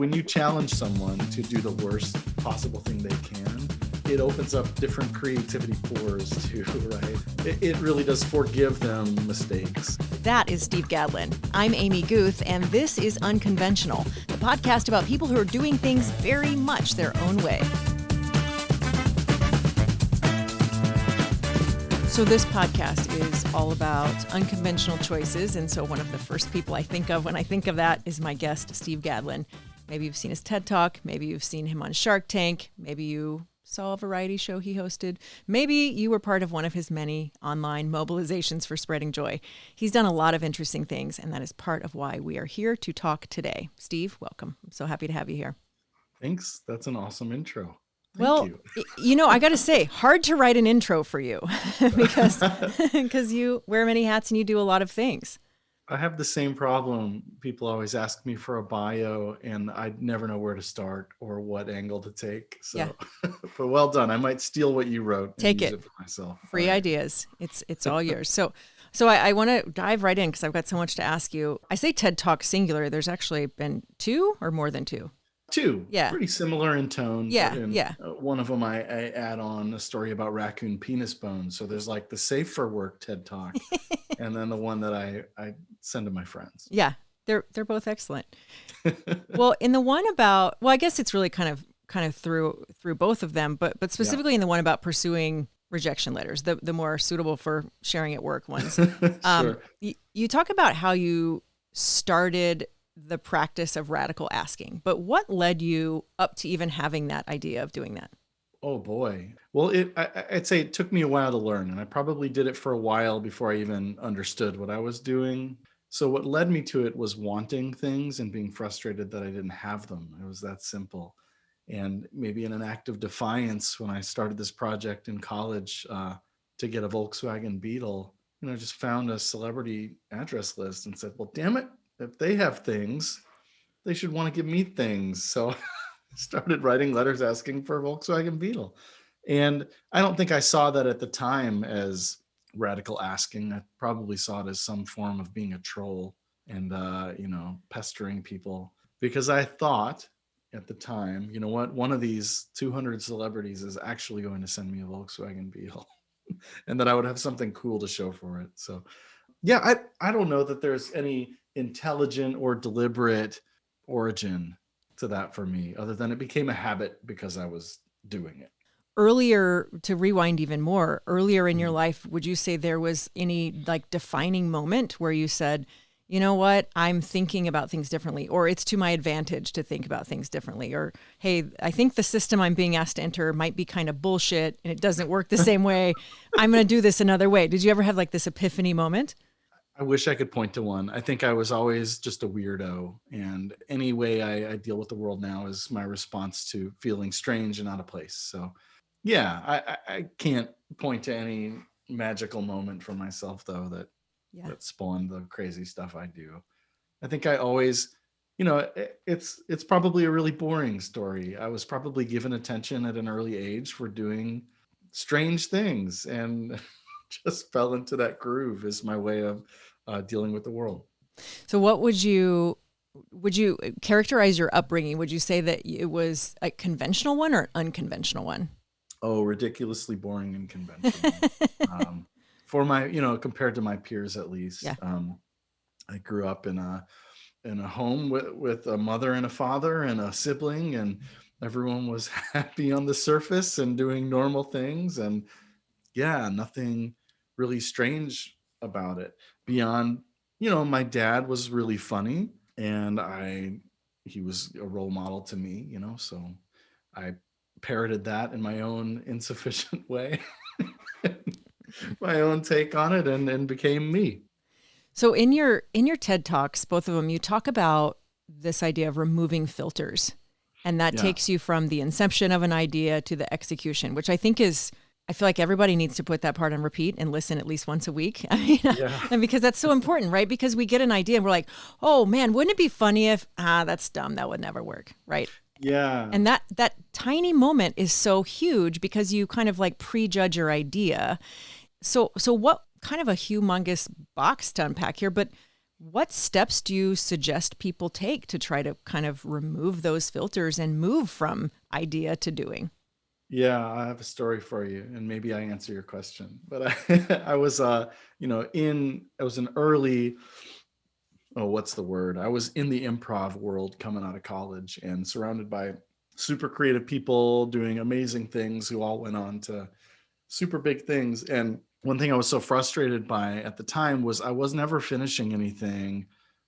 when you challenge someone to do the worst possible thing they can, it opens up different creativity pores too, right? It really does forgive them mistakes. That is Steve Gadlin. I'm Amy Guth, and this is Unconventional, the podcast about people who are doing things very much their own way. So this podcast is all about unconventional choices, and so one of the first people I think of when I think of that is my guest, Steve Gadlin. Maybe you've seen his TED Talk, maybe you've seen him on Sharktank, maybe you saw a variety show he hosted, maybe you were part of one of his many online mobilizations for spreading joy. He's done a lot of interesting things, and that is part of why we are here to talk today. Steve, welcome. I'm so happy to have you here. Thanks. That's an awesome intro. Well, I got to say, hard to write an intro for you because you wear many hats and you do a lot of things. I have the same problem. People always ask me for a bio and I never know where to start or what angle to take. So, yeah. But well done. I might steal what you wrote. Take it. For myself. Free ideas. It's all yours. So I want to dive right in because I've got so much to ask you. I say TED Talk singular. There's actually been two or more than two? Two. Yeah. Pretty similar in tone. Yeah. One of them, I add on a story about raccoon penis bones. So there's like the safe for work TED Talk, and then the one that I send to my friends. Yeah, they're both excellent. Well, in the one about, I guess it's really kind of through both of them, but specifically in the one about pursuing rejection letters, the more suitable for sharing at work ones. Sure. You talk about how you started the practice of radical asking, but what led you up to even having that idea of doing that? Oh boy. Well, I'd say it took me a while to learn, and I probably did it for a while before I even understood what I was doing. So what led me to it was wanting things and being frustrated that I didn't have them. It was that simple. And maybe in an act of defiance, when I started this project in college to get a Volkswagen Beetle, just found a celebrity address list and said, well, damn it. If they have things, they should want to give me things. So I started writing letters asking for a Volkswagen Beetle. And I don't think I saw that at the time as radical asking. I probably saw it as some form of being a troll and, pestering people. Because I thought at the time, you know what, one of these 200 celebrities is actually going to send me a Volkswagen Beetle and that I would have something cool to show for it. So yeah, I don't know that there's any intelligent or deliberate origin to that for me, other than it became a habit because I was doing it. Earlier, to rewind even more, earlier in your life, would you say there was any defining moment where you said, you know what, I'm thinking about things differently, or it's to my advantage to think about things differently, or, hey, I think the system I'm being asked to enter might be kind of bullshit and it doesn't work the same way. I'm going to do this another way. Did you ever have this epiphany moment? I wish I could point to one. I think I was always just a weirdo, and any way I deal with the world now is my response to feeling strange and out of place. So yeah, I can't point to any magical moment for myself though that spawned the crazy stuff I do. I think I always, it's probably a really boring story. I was probably given attention at an early age for doing strange things and just fell into that groove is my way of dealing with the world. So what would you characterize your upbringing? Would you say that it was a conventional one or an unconventional one? Oh, ridiculously boring and conventional. For my, compared to my peers, at least. Yeah. I grew up in a home with a mother and a father and a sibling, and everyone was happy on the surface and doing normal things. And yeah, nothing really strange about it beyond, my dad was really funny and he was a role model to me, so I parroted that in my own insufficient way, my own take on it, and became me. So in your TED Talks, both of them, you talk about this idea of removing filters, and that takes you from the inception of an idea to the execution, which I feel like everybody needs to put that part on repeat and listen at least once a week. And because that's so important, right? Because we get an idea and we're like, oh man, wouldn't it be funny if, that's dumb, that would never work, right? Yeah. And that tiny moment is so huge because you kind of prejudge your idea. So what kind of a humongous box to unpack here, but What steps do you suggest people take to try to kind of remove those filters and move from idea to doing? Yeah, I have a story for you, and maybe I answer your question. But I was, I was an early, oh, what's the word? I was in the improv world coming out of college and surrounded by super creative people doing amazing things who all went on to super big things. And one thing I was so frustrated by at the time was I was never finishing anything.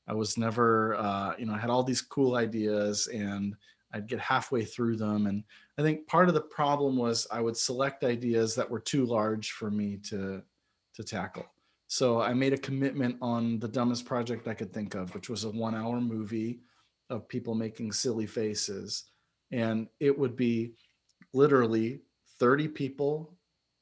I was never, I had all these cool ideas and I'd get halfway through them. And I think part of the problem was I would select ideas that were too large for me to tackle. So I made a commitment on the dumbest project I could think of, which was a 1 hour movie of people making silly faces. And it would be literally 30 people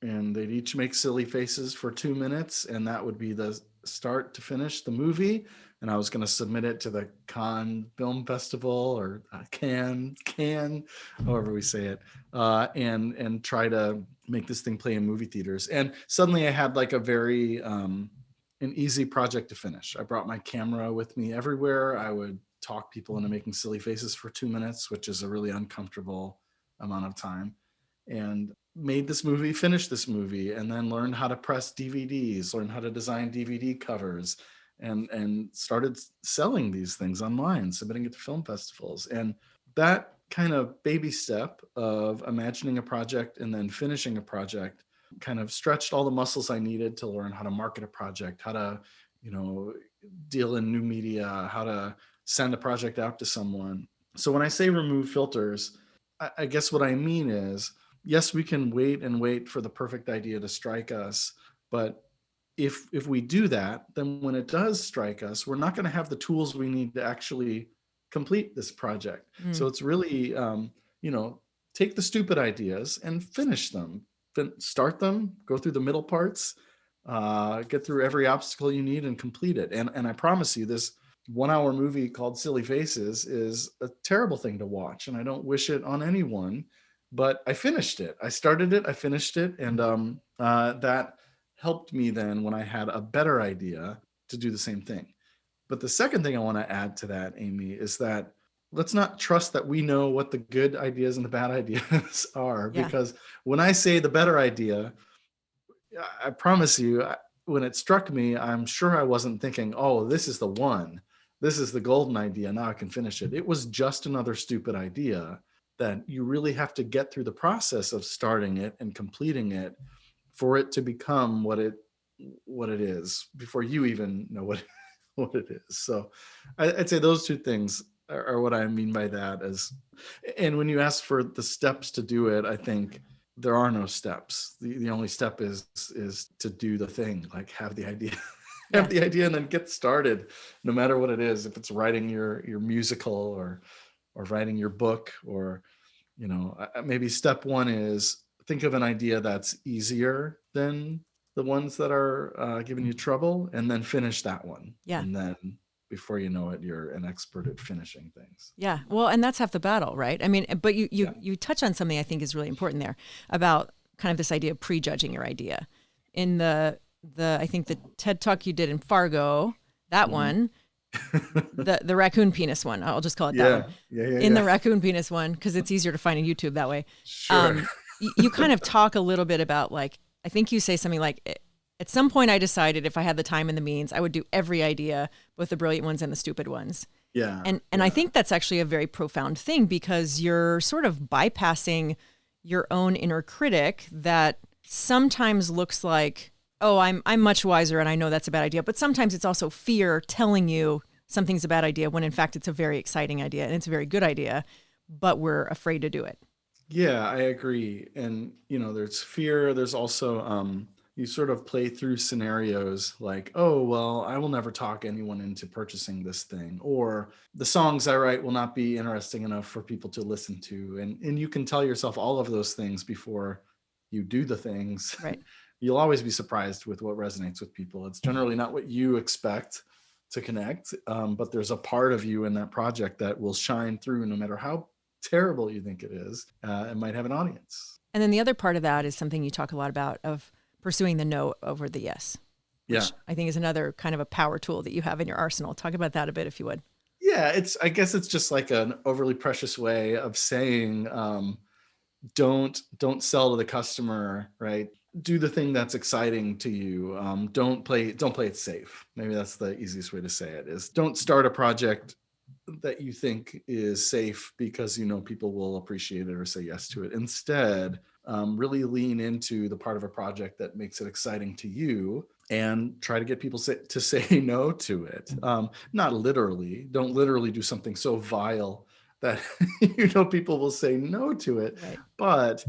and they'd each make silly faces for 2 minutes, and that would be the start to finish the movie. And I was going to submit it to the Cannes Film Festival, or Cannes, however we say it, and try to make this thing play in movie theaters. And suddenly I had like a very an easy project to finish. I brought my camera with me everywhere. I would talk people into making silly faces for 2 minutes, which is a really uncomfortable amount of time, and made this movie, finished this movie, and then learned how to press DVDs, learned how to design DVD covers, and started selling these things online, submitting it to film festivals. And that kind of baby step of imagining a project and then finishing a project kind of stretched all the muscles I needed to learn how to market a project, how to, deal in new media, how to send a project out to someone. So when I say remove filters, I guess what I mean is, yes, we can wait and wait for the perfect idea to strike us, but if we do that, then when it does strike us, we're not going to have the tools we need to actually complete this project. So Mm. it's really, take the stupid ideas and finish them. Start them, go through the middle parts, get through every obstacle you need, and complete it. And I promise you, this 1 hour movie called Silly Faces is a terrible thing to watch, and I don't wish it on anyone. But I finished it. I started it. I finished it, and that helped me then when I had a better idea to do the same thing. But the second thing I want to add to that, Amy, is that let's not trust that we know what the good ideas and the bad ideas are, Yeah. because when I say the better idea, I promise you, when it struck me, I'm sure I wasn't thinking, oh, this is the one. This is the golden idea. Now I can finish it. It was just another stupid idea that you really have to get through the process of starting it and completing it for it to become what it is before you even know what what it is. So I'd say those two things are what I mean by that. And when you ask for the steps to do it, I think there are no steps. The only step is to do the thing, like have the idea, have Yeah. the idea, and then get started, no matter what it is. If it's writing your musical, or writing your book, or maybe step one is think of an idea that's easier than the ones that are giving you trouble, and then finish that one. Yeah. And then before you know it, you're an expert at finishing things. Yeah. Well, and that's half the battle, right? I mean, but you Yeah. you you touch on something I think is really important there about kind of this idea of prejudging your idea. In the I think the TED talk you did in Fargo, that Mhm. one, the raccoon penis one, I'll just call it that one. Yeah. Yeah. Yeah. In Yeah. the raccoon penis one, because it's easier to find on YouTube that way. Sure. You kind of talk a little bit about, like, I think you say something like, at some point I decided if I had the time and the means, I would do every idea, both the brilliant ones and the stupid ones. Yeah. And I think that's actually a very profound thing, because you're sort of bypassing your own inner critic that sometimes looks like, oh, I'm much wiser and I know that's a bad idea. But sometimes it's also fear telling you something's a bad idea when in fact it's a very exciting idea and it's a very good idea, but we're afraid to do it. Yeah, I agree. And there's fear. There's also you sort of play through scenarios like, oh, well, I will never talk anyone into purchasing this thing, or the songs I write will not be interesting enough for people to listen to. And you can tell yourself all of those things before you do the things. Right. You'll always be surprised with what resonates with people. It's generally not what you expect to connect, but there's a part of you in that project that will shine through no matter how terrible you think it is. It might have an audience. And then the other part of that is something you talk a lot about, of pursuing the no over the yes. Yeah. which I think is another kind of a power tool that you have in your arsenal. Talk about that a bit, if you would. Yeah, I guess it's just like an overly precious way of saying, don't sell to the customer, right? Do the thing that's exciting to you. Don't play it safe. Maybe that's the easiest way to say it, is don't start a project that you think is safe because you know people will appreciate it or say yes to it. Instead, really lean into the part of a project that makes it exciting to you and try to get people to say no to it. Not literally. Don't literally do something so vile that you know people will say no to it, Right. but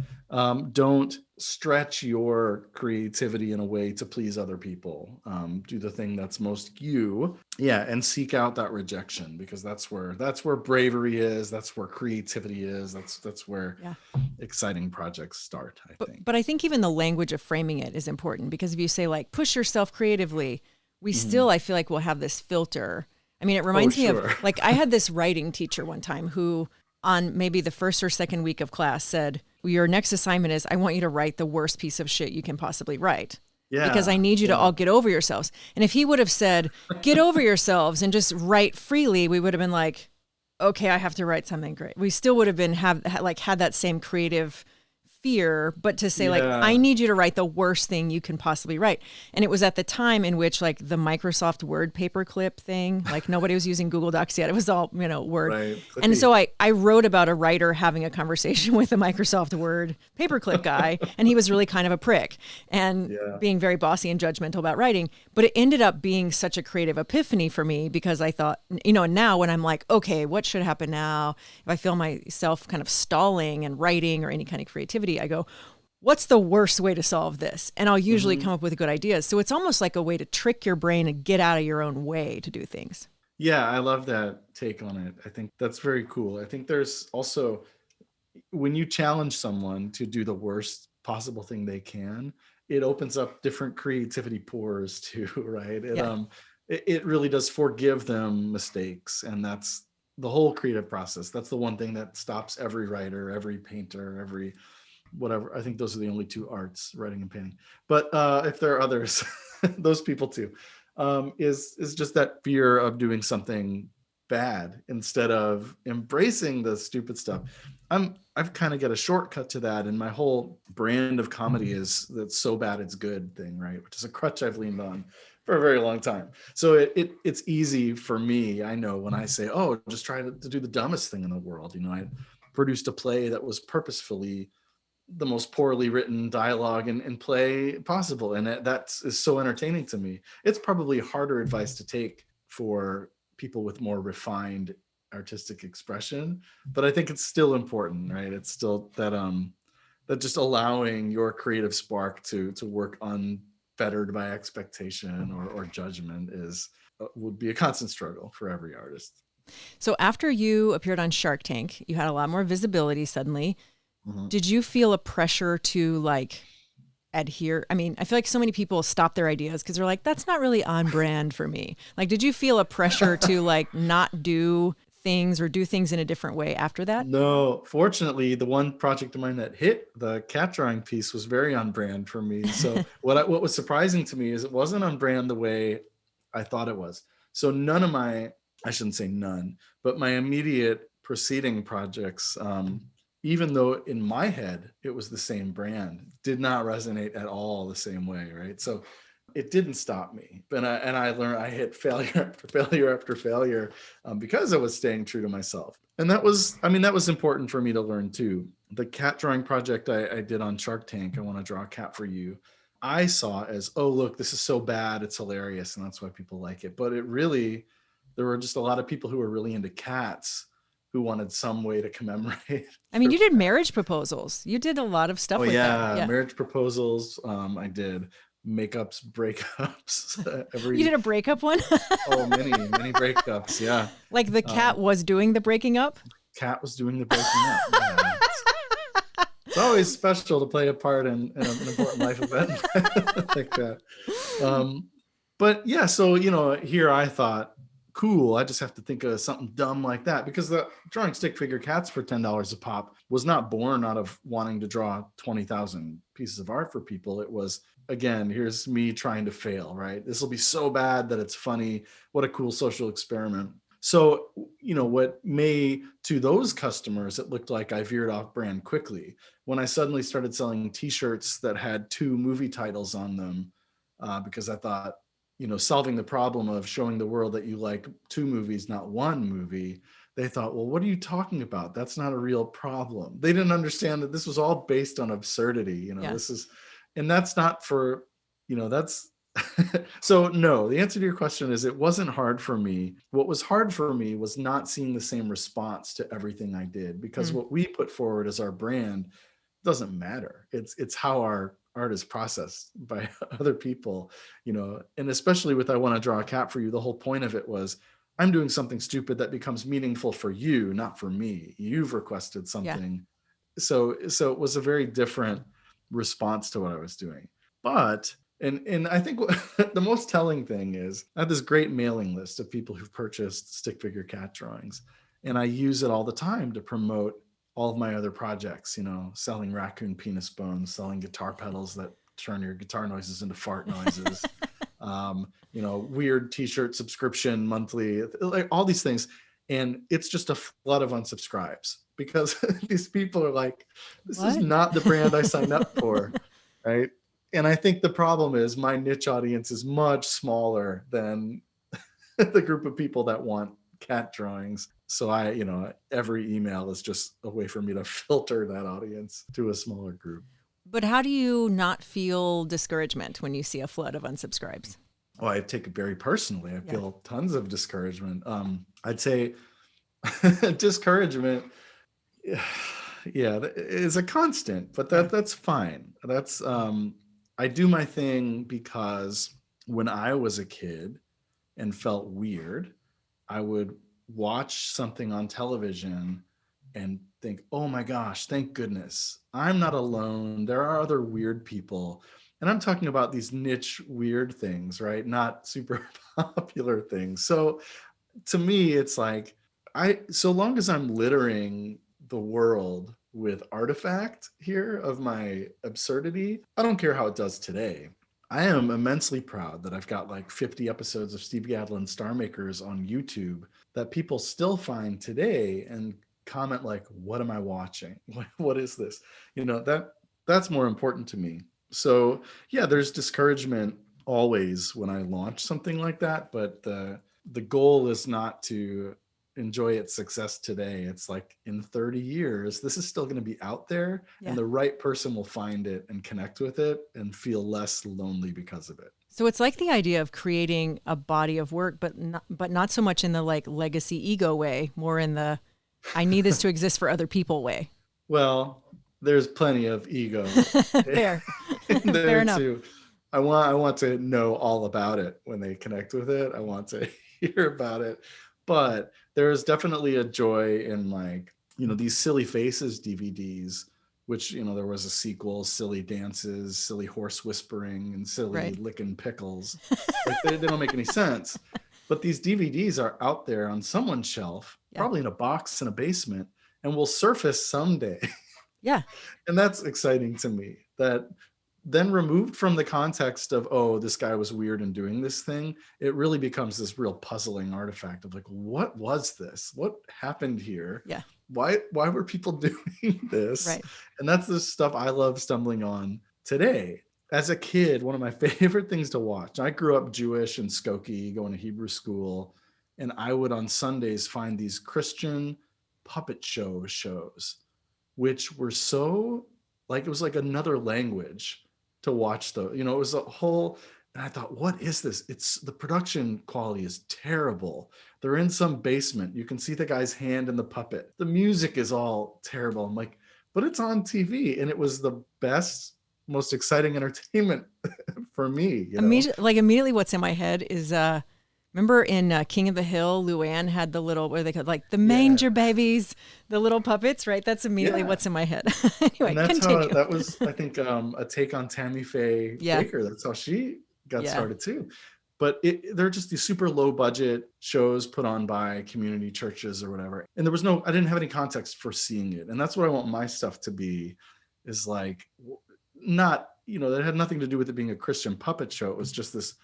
don't stretch your creativity in a way to please other people. Do the thing that's most you, yeah, and seek out that rejection, because that's where bravery is. That's where creativity is. That's where Yeah. exciting projects start, I think. But I think even the language of framing it is important, because if you say like push yourself creatively, we still, I feel like, will have this filter. I mean, it reminds me of, Sure. like, I had this writing teacher one time who on maybe the first or second week of class said, well, your next assignment is, I want you to write the worst piece of shit you can possibly write. Yeah. Because I need you to all get over yourselves. And if he would have said, get over yourselves and just write freely, we would have been like, okay, I have to write something great. We still would have been had that same creative fear, but to say like, I need you to write the worst thing you can possibly write. And it was at the time in which like the Microsoft Word paperclip thing, like nobody was using Google Docs yet. It was all, Word. Right. And so I wrote about a writer having a conversation with a Microsoft Word paperclip guy, and he was really kind of a prick and being very bossy and judgmental about writing. But it ended up being such a creative epiphany for me, because I thought, now when I'm like, okay, what should happen now? If I feel myself kind of stalling and writing or any kind of creativity, I go, what's the worst way to solve this? And I'll usually come up with good ideas. So it's almost like a way to trick your brain and get out of your own way to do things. Yeah, I love that take on it. I think that's very cool. I think there's also, when you challenge someone to do the worst possible thing they can, it opens up different creativity pores too, right? It really does forgive them mistakes, and that's the whole creative process. That's the one thing that stops every writer, every painter, every whatever. I think those are the only two arts, writing and painting. But if there are others, those people too, is just that fear of doing something bad instead of embracing the stupid stuff. I've kind of got a shortcut to that, and my whole brand of comedy is that so bad it's good thing, right? Which is a crutch I've leaned on for a very long time. So it's easy for me. I know when I say, oh, just try to do the dumbest thing in the world. I produced a play that was purposefully the most poorly written dialogue and play possible, and that is so entertaining to me. It's probably harder advice to take for people with more refined artistic expression, but I think it's still important, right? It's still that just allowing your creative spark to work unfettered by expectation or judgment would be a constant struggle for every artist. So after you appeared on Shark Tank, you had a lot more visibility suddenly. Mm-hmm. Did you feel a pressure to like adhere? I mean, I feel like so many people stop their ideas because they're like, that's not really on brand for me. Like, did you feel a pressure to like not do things or do things in a different way after that? No, fortunately, the one project of mine that hit, the cat drawing piece, was very on brand for me. So what was surprising to me is it wasn't on brand the way I thought it was. So none of I shouldn't say none, but my immediate preceding projects, even though in my head it was the same brand, did not resonate at all the same way, right? So it didn't stop me, but I learned, I hit failure after failure after failure, because I was staying true to myself. And that was important for me to learn too. The cat drawing project I did on Shark Tank, I Want to Draw a Cat for You, I saw as, oh, look, this is so bad, it's hilarious, and that's why people like it. But there were just a lot of people who were really into cats who wanted some way to commemorate. I mean, you did marriage proposals. You did a lot of stuff with that. Yeah, marriage proposals. I did makeups, breakups. You did a breakup one? Oh, many breakups. Yeah. Like the cat was doing the breaking up? Cat was doing the breaking up. Yeah. It's always special to play a part in an important life event like that. But yeah, so, here I thought cool. I just have to think of something dumb like that, because the drawing stick figure cats for $10 a pop was not born out of wanting to draw 20,000 pieces of art for people. It was, again, here's me trying to fail, right? This will be so bad that it's funny. What a cool social experiment. So, what may, to those customers, it looked like I veered off brand quickly. When I suddenly started selling t-shirts that had 2 movie titles on them, because I thought, solving the problem of showing the world that you like 2 movies, not 1 movie, they thought, well, what are you talking about? That's not a real problem. They didn't understand that this was all based on absurdity. Yeah. And that's not for, that's, so no, the answer to your question is it wasn't hard for me. What was hard for me was not seeing the same response to everything I did, because what we put forward as our brand doesn't matter. It's how our art is processed by other people, and especially with I Want to Draw a Cat for You, the whole point of it was I'm doing something stupid that becomes meaningful for you, not for me. You've requested something. So it was a very different response to what I was doing. But and I think the most telling thing is I have this great mailing list of people who've purchased stick figure cat drawings, and I use it all the time to promote all of my other projects, selling Raccoon penis bones, selling guitar pedals that turn your guitar noises into fart noises, weird t-shirt subscription monthly, like all these things. And it's just a flood of unsubscribes, because these people are like, this is not the brand I signed up for, right? And I think the problem is my niche audience is much smaller than the group of people that want cat drawings. So every email is just a way for me to filter that audience to a smaller group. But how do you not feel discouragement when you see a flood of unsubscribes? Oh, I take it very personally. I feel tons of discouragement. I'd say discouragement, is a constant, but that's fine. That's I do my thing, because when I was a kid and felt weird, I would watch something on television and think, oh my gosh, thank goodness I'm not alone. There are other weird people. And I'm talking about these niche weird things, right? Not super popular things. So to me, it's like, so long as I'm littering the world with artifact here of my absurdity, I don't care how it does today. I am immensely proud that I've got like 50 episodes of Steve Gadlin Star Makers on YouTube that people still find today and comment like, what am I watching? What is this? That's more important to me. So yeah, there's discouragement always when I launch something like that, but the goal is not to enjoy its success today. It's like, in 30 years, this is still going to be out there, and the right person will find it and connect with it and feel less lonely because of it. So it's like the idea of creating a body of work, but not so much in the like legacy ego way, more in the I need this to exist for other people way. Well, there's plenty of ego Fair. there Fair enough. too. I want to know all about it when they connect with it. I want to hear about it. But there is definitely a joy in like, these Silly Faces DVDs, which, there was a sequel, Silly Dances, Silly Horse Whispering, and Silly Lickin' Pickles. Like they don't make any sense. But these DVDs are out there on someone's shelf, probably in a box in a basement, and will surface someday. Yeah. And that's exciting to me, that then removed from the context of, oh, this guy was weird in doing this thing, it really becomes this real puzzling artifact of like, what was this? What happened here? Yeah. Why were people doing this? Right. And that's the stuff I love stumbling on today. As a kid, one of my favorite things to watch, I grew up Jewish and Skokie, going to Hebrew school, and I would on Sundays find these Christian puppet shows, which were so like, it was like another language to watch it was a whole, and I thought, what is this? It's the production quality is terrible. They're in some basement. You can see the guy's hand in the puppet. The music is all terrible. I'm like, but it's on TV. And it was the best, most exciting entertainment for me. Immediately what's in my head is, remember in King of the Hill, Luann had the little, what are they called? Like the manger babies, the little puppets, right? That's immediately what's in my head. Anyway, continue. That was, I think, a take on Tammy Faye Baker. That's how she got started too. but they're just these super low budget shows put on by community churches or whatever. And I didn't have any context for seeing it. And that's what I want my stuff to be, is like, not, that had nothing to do with it being a Christian puppet show. It was just this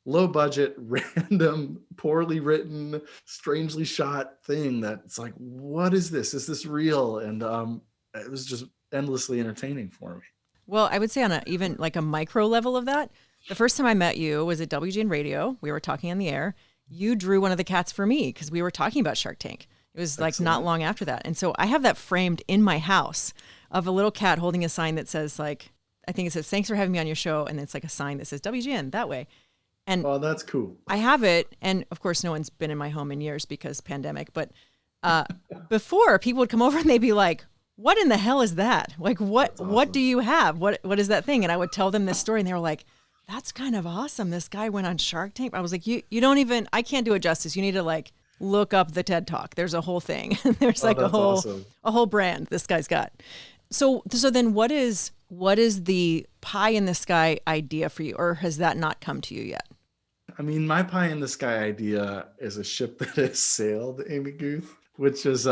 low budget, random, poorly written, strangely shot thing that it's like, what is this? Is this real? And it was just endlessly entertaining for me. Well, I would say on a even like a micro level of that, the first time I met you was at WGN Radio. We were talking on the air. You drew one of the cats for me because we were talking about Shark Tank. It was like not long after that. And so I have that framed in my house of a little cat holding a sign that says like, I think it says, "Thanks for having me on your show." And it's like a sign that says WGN that way. And oh, that's cool. I have it. And of course, no one's been in my home in years because pandemic. But before, people would come over and they'd be like, "What in the hell is that? Like, what do you have? What is that thing?" And I would tell them this story and they were like, "That's kind of awesome. This guy went on Shark Tank." I was like, you don't even, I can't do it justice. You need to like look up the TED Talk. There's a whole thing. There's like a whole brand this guy's got. So then what is the pie in the sky idea for you, or has that not come to you yet? I mean, my pie in the sky idea is a ship that has sailed, Amy Guth, which is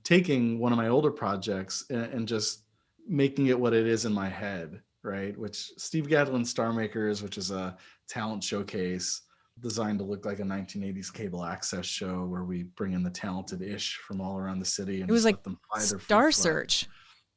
taking one of my older projects and just making it what it is in my head, right? Which Steve Gadlin Star Makers, which is a talent showcase designed to look like a 1980s cable access show where we bring in the talented-ish from all around the city and It was like let them fly their Star Search.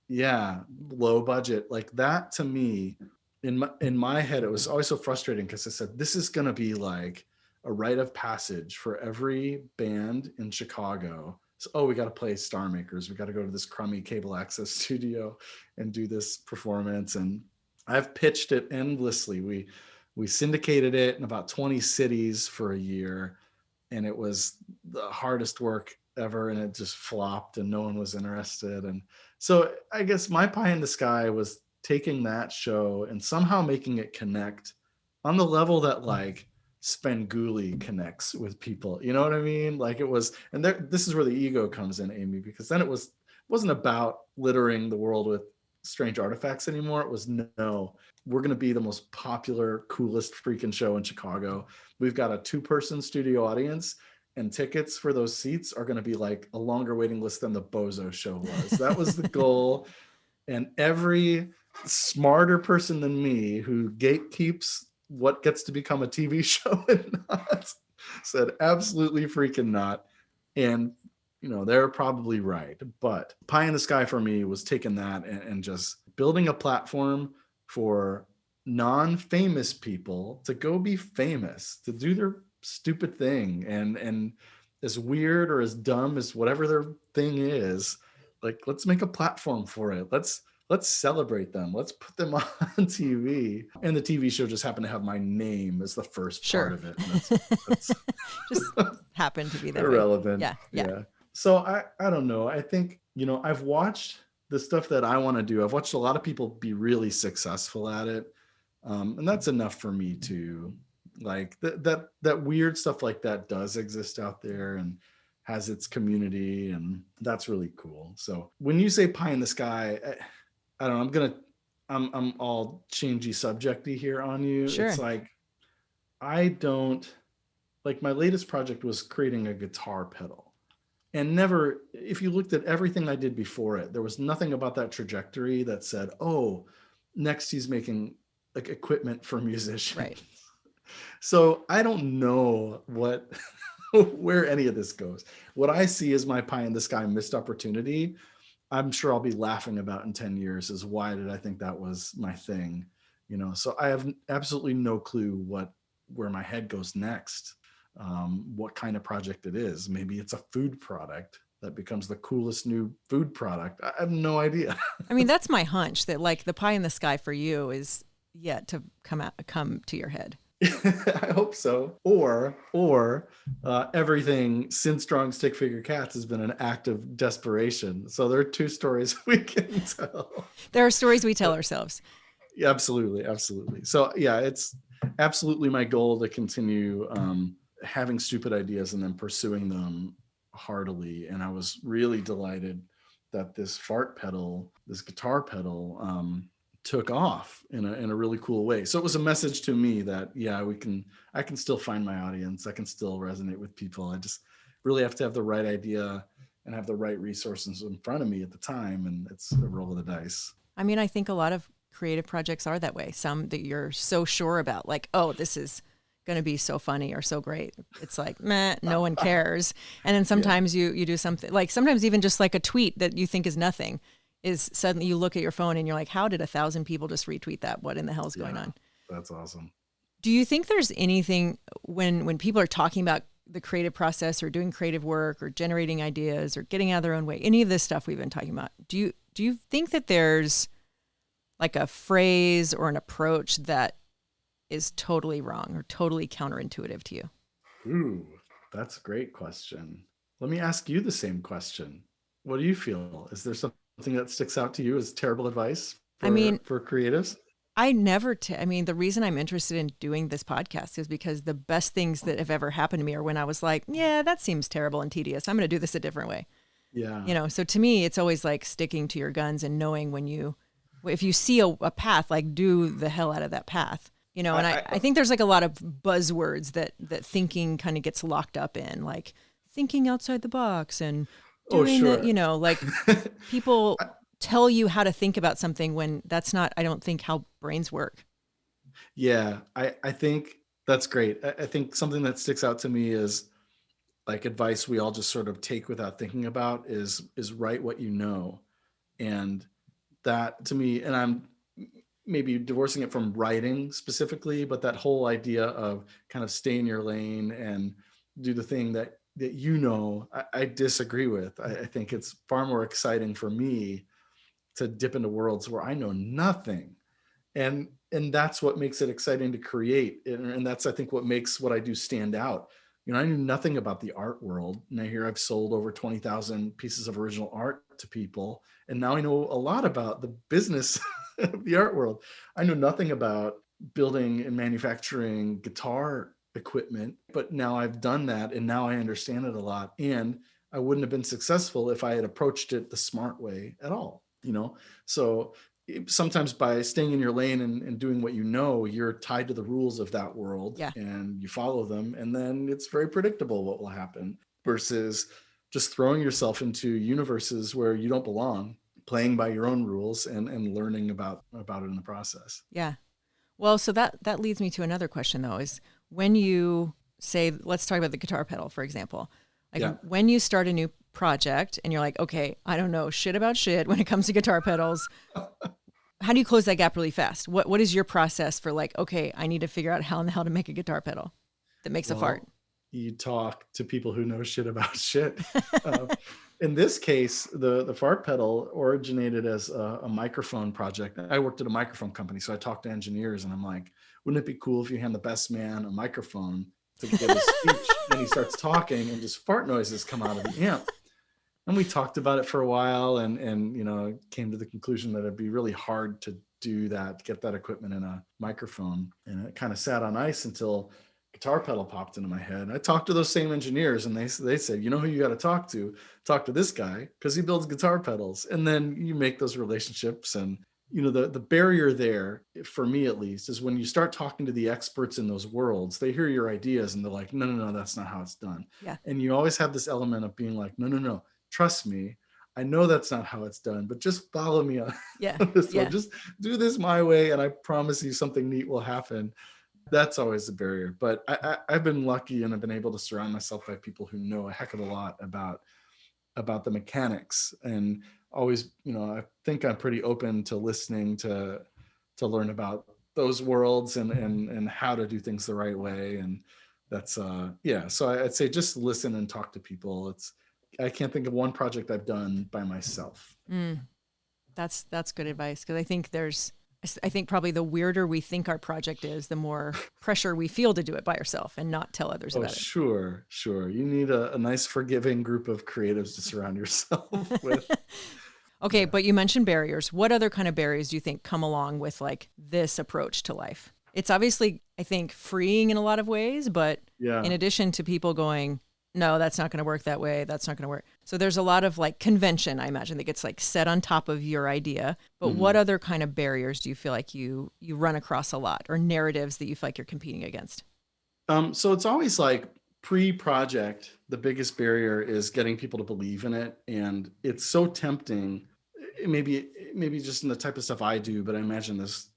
Yeah, low budget. Like that to me, in my head, it was always so frustrating because I said, this is going to be like a rite of passage for every band in Chicago. So, oh, we got to play Star Makers. We got to go to this crummy cable access studio and do this performance. And I've pitched it endlessly. We syndicated it in about 20 cities for a year, and it was the hardest work ever, and it just flopped and no one was interested. And so I guess my pie in the sky was taking that show and somehow making it connect on the level that like Spenguli connects with people. You know what I mean? Like it was, and this is where the ego comes in, Amy, because then it wasn't about littering the world with strange artifacts anymore. It was, no, we're going to be the most popular, coolest freaking show in Chicago. We've got a 2-person studio audience, and tickets for those seats are going to be like a longer waiting list than the Bozo show was. That was the goal. And every smarter person than me who gatekeeps what gets to become a TV show and not said absolutely freaking not. And they're probably right. But pie in the sky for me was taking that and just building a platform for non-famous people to go be famous, to do their stupid thing, and as weird or as dumb as whatever their thing is, like, let's make a platform for it. Let's celebrate them. Let's put them on TV. And the TV show just happened to have my name as the first part of it. That's just happened to be that irrelevant. Way. Yeah. So I don't know. I think, I've watched the stuff that I want to do. I've watched a lot of people be really successful at it. And that's enough for me too. Like that weird stuff like that does exist out there and has its community, and that's really cool. So when you say pie in the sky, I don't know, I'm all changey subjecty here on you. Sure. It's like, I don't, like, my latest project was creating a guitar pedal, and never, if you looked at everything I did before it, there was nothing about that trajectory that said, oh, next he's making like equipment for musicians. Right. So I don't know where any of this goes. What I see is my pie in the sky missed opportunity. I'm sure I'll be laughing about in 10 years is, why did I think that was my thing? So I have absolutely no clue where my head goes next, what kind of project it is. Maybe it's a food product that becomes the coolest new food product. I have no idea. I mean, that's my hunch, that like the pie in the sky for you is yet to come to your head. I hope so. Or everything since Drawing Stick Figure Cats has been an act of desperation. So there are 2 stories we can tell. There are stories we tell ourselves. Yeah, absolutely. So yeah, it's absolutely my goal to continue having stupid ideas and then pursuing them heartily. And I was really delighted that this guitar pedal, took off in a really cool way. So it was a message to me that, yeah, I can still find my audience. I can still resonate with people. I just really have to have the right idea and have the right resources in front of me at the time. And it's a roll of the dice. I mean, I think a lot of creative projects are that way. Some that you're so sure about, like, oh, this is going to be so funny or so great. It's like, meh, no one cares. And then Yeah. sometimes you do something, like sometimes even just like a tweet that you think is nothing, is suddenly you look at your phone and you're like, how did 1,000 people just retweet that? What in the hell's going Yeah. on? That's awesome. Do you think there's anything when people are talking about the creative process or doing creative work or generating ideas or getting out of their own way, any of this stuff we've been talking about, do you think that there's like a phrase or an approach that is totally wrong or totally counterintuitive to you? Ooh, that's a great question. Let me ask you the same question. What do you feel? Is there something that sticks out to you as terrible advice I mean, for creatives? I mean, the reason I'm interested in doing this podcast is because the best things that have ever happened to me are when I was like, yeah, that seems terrible and tedious. I'm going to do this a different way. Yeah. You know, so to me, it's always like sticking to your guns and knowing if you see a path, like do the hell out of that path. You know, and I think there's like a lot of buzzwords that thinking kind of gets locked up in, like thinking outside the box and Oh, doing sure. you know, like people tell you how to think about something when that's not, I don't think, how brains work. Yeah, I think that's great. I think something that sticks out to me is like advice we all just sort of take without thinking about is write what you know. And that to me, and I'm maybe divorcing it from writing specifically, but that whole idea of kind of stay in your lane and do the thing that you know, I disagree with. I think it's far more exciting for me to dip into worlds where I know nothing, and that's what makes it exciting to create, and that's I think what makes what I do stand out. You know, I knew nothing about the art world, and I hear I've sold over 20,000 pieces of original art to people, and now I know a lot about the business of the art world. I know nothing about building and manufacturing guitar equipment, but now I've done that and now I understand it a lot, and I wouldn't have been successful if I had approached it the smart way at all, you know. So sometimes by staying in your lane and doing what you know, you're tied to the rules of that world Yeah. and you follow them. And then it's very predictable what will happen versus just throwing yourself into universes where you don't belong, playing by your own rules and learning about it in the process. Yeah. Well, so that leads me to another question though, is when you say, let's talk about the guitar pedal, for example, like Yeah. when you start a new project and you're like, okay, I don't know shit about shit when it comes to guitar pedals. How do you close that gap really fast? What is your process for like, okay, I need to figure out how in the hell to make a guitar pedal that makes a fart? Well, you talk to people who know shit about shit. Uh, in this case, the fart pedal originated as a microphone project. I worked at a microphone company, so I talked to engineers, and I'm like, "Wouldn't it be cool if you hand the best man a microphone to give his speech, and he starts talking, and just fart noises come out of the amp?" And we talked about it for a while, and you know, came to the conclusion that it'd be really hard to do that, get that equipment in a microphone, and it kind of sat on ice until guitar pedal popped into my head. I talked to those same engineers, and they said, you know who you got to talk to? Talk to this guy because he builds guitar pedals. And then you make those relationships, and you know the barrier there, for me at least, is when you start talking to the experts in those worlds. They hear your ideas and they're like, no, no, no, that's not how it's done. Yeah. And you always have this element of being like, no, no, no, trust me. I know that's not how it's done, but just follow me on Yeah. this one. Yeah. Just do this my way, and I promise you something neat will happen. That's always the barrier. But I've been lucky, and I've been able to surround myself by people who know a heck of a lot about the mechanics, and always, you know, I think I'm pretty open to listening to learn about those worlds and how to do things the right way. And that's yeah. So I'd say just listen and talk to people. I can't think of one project I've done by myself. Mm, that's good advice. Because I think probably the weirder we think our project is, the more pressure we feel to do it by ourselves and not tell others Oh, about it. sure, sure. You need a nice, forgiving group of creatives to surround yourself with. Okay, Yeah. but you mentioned barriers. What other kind of barriers do you think come along with like this approach to life? It's obviously, I think, freeing in a lot of ways, but in Yeah. addition to people going, no, that's not going to work that way, that's not going to work. So there's a lot of like convention, I imagine, that gets like set on top of your idea. But what other kind of barriers do you feel like you run across a lot, or narratives that you feel like you're competing against? So it's always like pre-project, the biggest barrier is getting people to believe in it. And it's so tempting, maybe just in the type of stuff I do, but I imagine this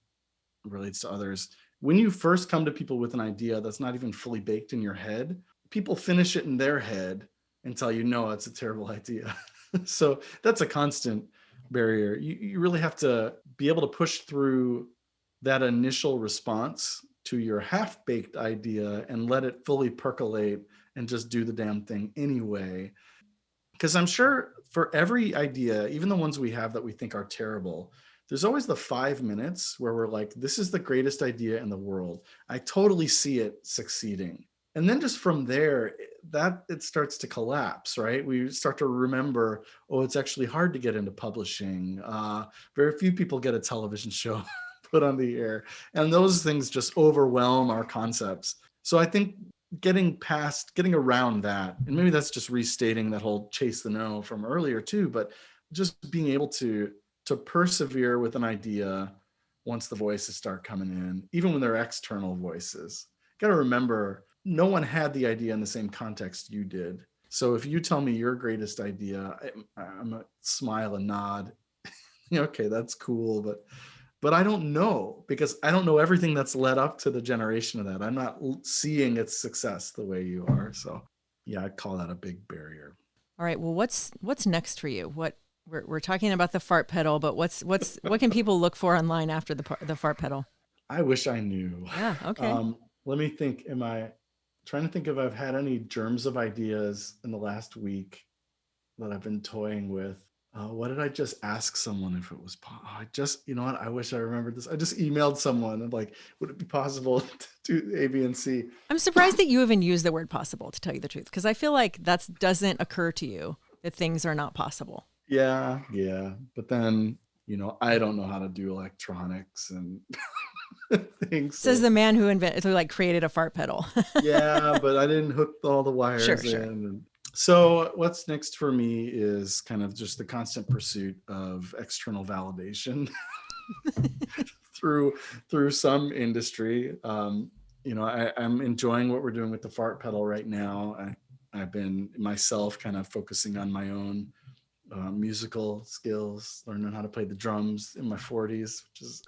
relates to others. When you first come to people with an idea that's not even fully baked in your head, people finish it in their head and tell you, no, it's a terrible idea. So that's a constant barrier. You really have to be able to push through that initial response to your half-baked idea and let it fully percolate and just do the damn thing anyway. Because I'm sure for every idea, even the ones we have that we think are terrible, there's always the 5 minutes where we're like, this is the greatest idea in the world. I totally see it succeeding. And then just from there, that it starts to collapse, right? We start to remember, oh, it's actually hard to get into publishing. Very few people get a television show put on the air. And those things just overwhelm our concepts. So I think getting around that, and maybe that's just restating that whole chase the no from earlier too, but just being able to persevere with an idea once the voices start coming in, even when they're external voices. Got to remember, no one had the idea in the same context you did. So if you tell me your greatest idea, I'm a smile and nod. Okay, that's cool, but I don't know, because I don't know everything that's led up to the generation of that. I'm not seeing its success the way you are. So yeah, I'd call that a big barrier. All right. Well, what's next for you? We're talking about the fart pedal, but what can people look for online after the fart pedal? I wish I knew. Yeah. Okay. Let me think. Am I trying to think if I've had any germs of ideas in the last week that I've been toying with? What did I just ask someone if it was you know what? I wish I remembered this. I just emailed someone and like, would it be possible to do A, B, and C? I'm surprised that you even use the word possible, to tell you the truth, because I feel like that doesn't occur to you, that things are not possible. Yeah. But then, I don't know how to do electronics and things. Says the man who created a fart pedal. Yeah, but I didn't hook all the wires Sure. in. So what's next for me is kind of just the constant pursuit of external validation through some industry. I'm enjoying what we're doing with the fart pedal right now. I've been myself kind of focusing on my own musical skills, learning how to play the drums in my 40s, which is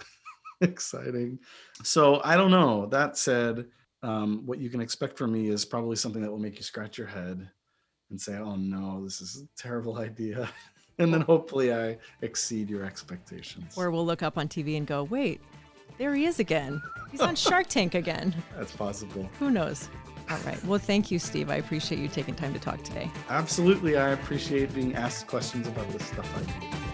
exciting. So I don't know. That said, what you can expect from me is probably something that will make you scratch your head and say, oh no, this is a terrible idea. And then hopefully I exceed your expectations. Or we'll look up on TV and go, wait, there he is again. He's on Shark Tank again. That's possible. Who knows? All right. Well, thank you, Steve. I appreciate you taking time to talk today. Absolutely. I appreciate being asked questions about this stuff I do.